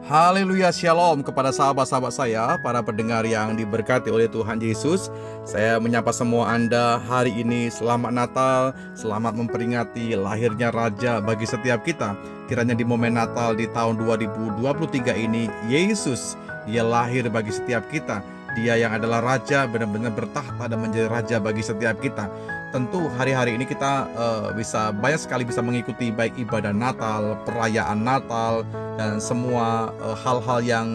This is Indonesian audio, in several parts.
Haleluya, shalom kepada sahabat-sahabat saya, para pendengar yang diberkati oleh Tuhan Yesus. Saya menyapa semua Anda hari ini. Selamat Natal, selamat memperingati lahirnya Raja bagi setiap kita. Kiranya di momen Natal di tahun 2023 ini, Yesus, Dia lahir bagi setiap kita. Dia yang adalah Raja, benar-benar bertahta dan menjadi Raja bagi setiap kita. Tentu hari-hari ini kita banyak sekali bisa mengikuti baik ibadah Natal, perayaan Natal, dan semua hal-hal yang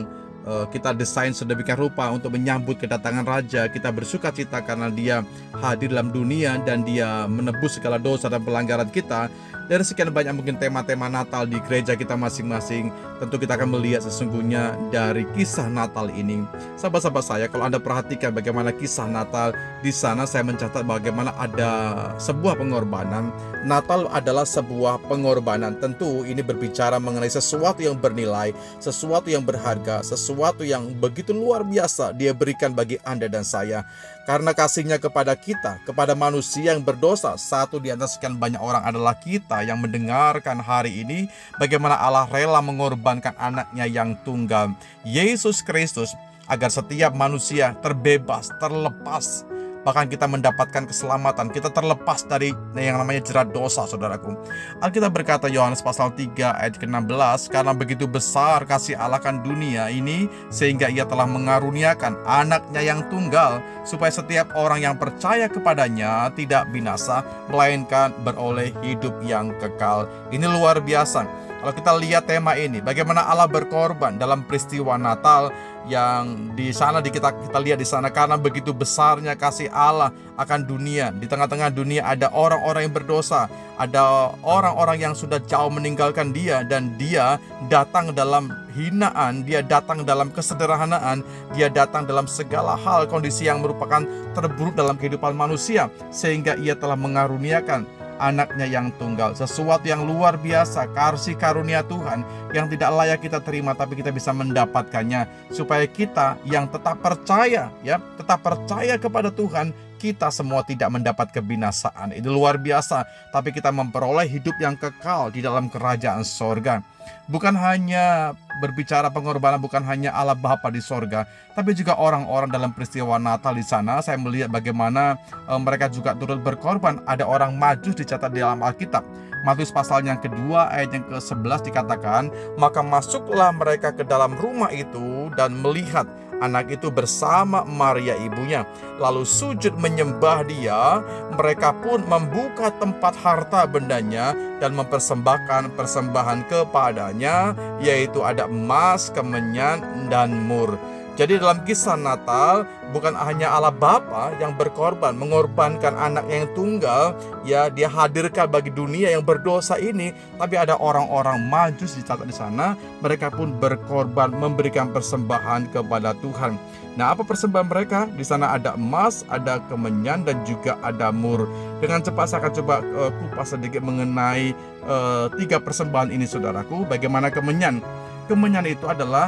kita desain sedemikian rupa untuk menyambut kedatangan Raja. Kita bersuka cita karena Dia hadir dalam dunia dan Dia menebus segala dosa dan pelanggaran kita. Dari sekian banyak mungkin tema-tema Natal di gereja kita masing-masing, tentu kita akan melihat sesungguhnya dari kisah Natal ini. Sahabat-sahabat saya, kalau Anda perhatikan bagaimana kisah Natal, di sana saya mencatat bagaimana ada sebuah pengorbanan. Natal adalah sebuah pengorbanan. Tentu ini berbicara mengenai sesuatu yang bernilai, sesuatu yang berharga, sesuatu yang begitu luar biasa Dia berikan bagi Anda dan saya. Karena kasih-Nya kepada kita, kepada manusia yang berdosa. Satu di antara sekian banyak orang adalah kita yang mendengarkan hari ini bagaimana Allah rela mengorbankan anaknya yang tunggal, Yesus Kristus, agar setiap manusia terbebas, terlepas, bahkan kita mendapatkan keselamatan. Kita terlepas dari yang namanya jerat dosa, saudaraku. Alkitab berkata, Yohanes pasal 3 ayat ke-16, karena begitu besar kasih Allah akan dunia ini, sehingga Ia telah mengaruniakan anaknya yang tunggal, supaya setiap orang yang percaya kepadanya tidak binasa, melainkan beroleh hidup yang kekal. Ini luar biasa. Kalau kita lihat tema ini, bagaimana Allah berkorban dalam peristiwa Natal yang di sana kita lihat di sana, karena begitu besarnya kasih Allah akan dunia. Di tengah-tengah dunia ada orang-orang yang berdosa, ada orang-orang yang sudah jauh meninggalkan Dia, dan Dia datang dalam hinaan, Dia datang dalam kesederhanaan, Dia datang dalam segala hal kondisi yang merupakan terburuk dalam kehidupan manusia, sehingga Ia telah mengaruniakan anaknya yang tunggal. Sesuatu yang luar biasa, kasih karunia Tuhan yang tidak layak kita terima, tapi kita bisa mendapatkannya, supaya kita yang tetap percaya, tetap percaya kepada Tuhan, kita semua tidak mendapat kebinasaan. Itu luar biasa, tapi kita memperoleh hidup yang kekal di dalam kerajaan sorga. Bukan hanya berbicara pengorbanan, bukan hanya Allah Bapa di sorga, tapi juga orang-orang dalam peristiwa Natal di sana. Saya melihat bagaimana mereka juga turut berkorban. Ada orang Majus dicatat di dalam Alkitab. Matius pasal yang kedua ayat yang ke-11 dikatakan, maka masuklah mereka ke dalam rumah itu dan melihat anak itu bersama Maria ibunya, lalu sujud menyembah Dia. Mereka pun membuka tempat harta bendanya dan mempersembahkan persembahan kepadanya, yaitu ada emas, kemenyan, dan mur. Jadi dalam kisah Natal, bukan hanya Allah Bapa yang berkorban, mengorbankan anak yang tunggal, Dia hadirkan bagi dunia yang berdosa ini, tapi ada orang-orang Majus dicatat di sana. Mereka pun berkorban, memberikan persembahan kepada Tuhan. Nah, apa persembahan mereka? Di sana ada emas, ada kemenyan, dan juga ada mur. Dengan cepat saya akan coba kupas sedikit mengenai 3 persembahan ini, saudaraku. Bagaimana kemenyan? Kemenyan itu adalah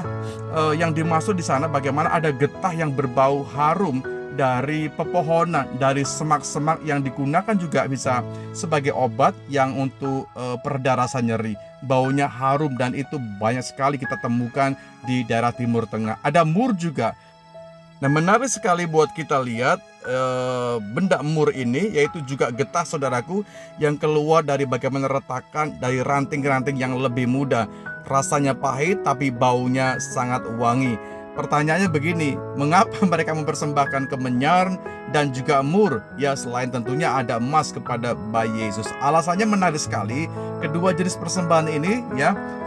yang dimaksud di sana bagaimana ada getah yang berbau harum dari pepohonan, dari semak-semak yang digunakan juga bisa sebagai obat yang untuk pereda rasa nyeri. Baunya harum, dan itu banyak sekali kita temukan di daerah Timur Tengah. Ada mur juga. Nah, menarik sekali buat kita lihat benda mur ini, yaitu juga getah, saudaraku, yang keluar dari bagaimana retakan dari ranting-ranting yang lebih muda. Rasanya pahit tapi baunya sangat wangi. Pertanyaannya begini, mengapa mereka mempersembahkan kemenyan dan juga mur? Ya, selain tentunya ada emas kepada bayi Yesus. Alasannya menarik sekali. Kedua jenis persembahan ini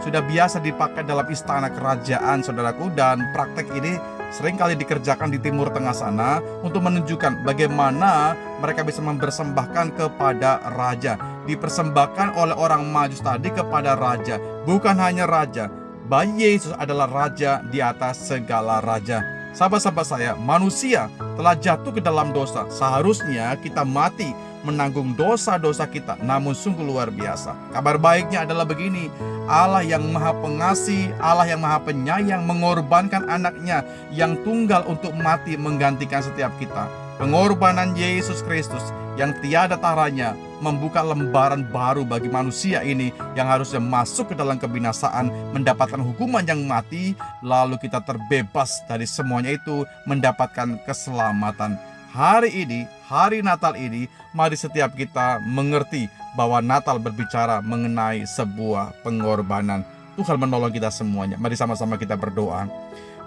sudah biasa dipakai dalam istana kerajaan, saudaraku, dan praktek ini seringkali dikerjakan di Timur Tengah sana untuk menunjukkan bagaimana mereka bisa mempersembahkan kepada raja. Dipersembahkan oleh orang Majus tadi kepada raja. Bukan hanya raja, bayi Yesus adalah raja di atas segala raja. Sahabat-sahabat saya, manusia telah jatuh ke dalam dosa. Seharusnya kita mati menanggung dosa-dosa kita, namun sungguh luar biasa. Kabar baiknya adalah begini, Allah yang maha pengasih, Allah yang maha penyayang mengorbankan anaknya yang tunggal untuk mati menggantikan setiap kita. Pengorbanan Yesus Kristus yang tiada taranya membuka lembaran baru bagi manusia ini yang harusnya masuk ke dalam kebinasaan, mendapatkan hukuman yang mati, lalu kita terbebas dari semuanya itu, mendapatkan keselamatan. Hari ini, hari Natal ini, mari setiap kita mengerti bahwa Natal berbicara mengenai sebuah pengorbanan. Tuhan menolong kita semuanya. Mari sama-sama kita berdoa.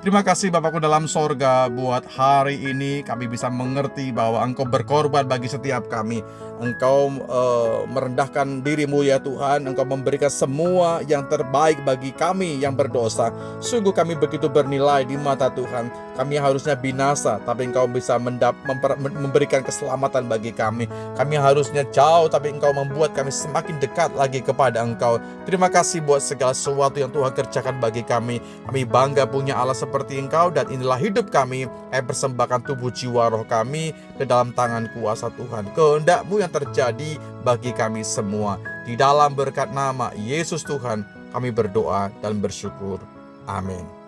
Terima kasih Bapakku dalam sorga, buat hari ini kami bisa mengerti bahwa Engkau berkorban bagi setiap kami. Engkau merendahkan dirimu ya Tuhan. Engkau memberikan semua yang terbaik bagi kami yang berdosa. Sungguh kami begitu bernilai di mata Tuhan. Kami harusnya binasa, tapi Engkau bisa memberikan keselamatan bagi kami. Kami harusnya jauh, tapi Engkau membuat kami semakin dekat lagi kepada Engkau. Terima kasih buat segala sesuatu yang Tuhan kerjakan bagi kami. Kami bangga punya Allah seperti Engkau, dan inilah hidup kami. Kami persembahkan tubuh jiwa roh kami ke dalam tangan kuasa Tuhan. Kehendak-Mu yang terjadi bagi kami semua. Di dalam berkat nama Yesus Tuhan kami berdoa dan bersyukur. Amin.